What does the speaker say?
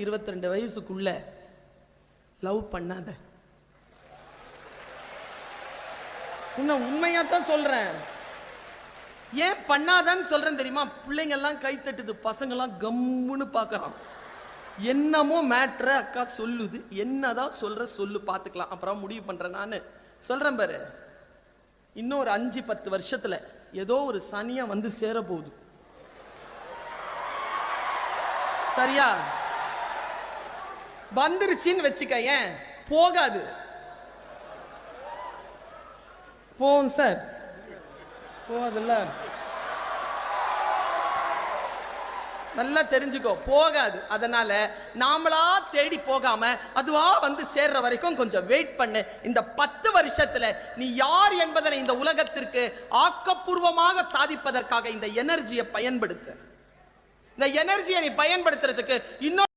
22 வயசுக்குள்ள லவ் பண்ணாத. உண்மையாத்தான் சொல்றேன். ஏன் பண்ணாதான்னு சொல்றேன் தெரியுமா? பிள்ளைங்க எல்லாம் கை தட்டுது, பசங்க எல்லாம் கம்முன்னு பாக்குறான். என்னமோ மேட்ரு அக்கா சொல்லுது, என்னதான் சொல்ற சொல்லு, பாத்துக்கலாம், அப்புறம் முடிவு பண்றேன். நான் சொல்றேன் பாரு, இன்னும் ஒரு 5-10 வருஷத்துல ஏதோ ஒரு சனியா வந்து சேர போகுது. சரியா? வந்துருச்சின்னு வச்சுக்க, ஏன் போகாது? போகும் சார், போகாதுல்ல. நல்லா தெரிஞ்சுக்கோ, போகாது. அதனால நாமளா தேடி போகாம அதுவா வந்து சேர்ற வரைக்கும் கொஞ்சம் வெயிட் பண்ணு. இந்த 10 வருஷத்துல நீ யார் என்பதனை இந்த உலகத்திற்கு ஆக்கப்பூர்வமாக சாதிப்பதற்காக இந்த எனர்ஜியை பயன்படுத்து. இந்த எனர்ஜியை நீ பயன்படுத்துறதுக்கு இன்னும்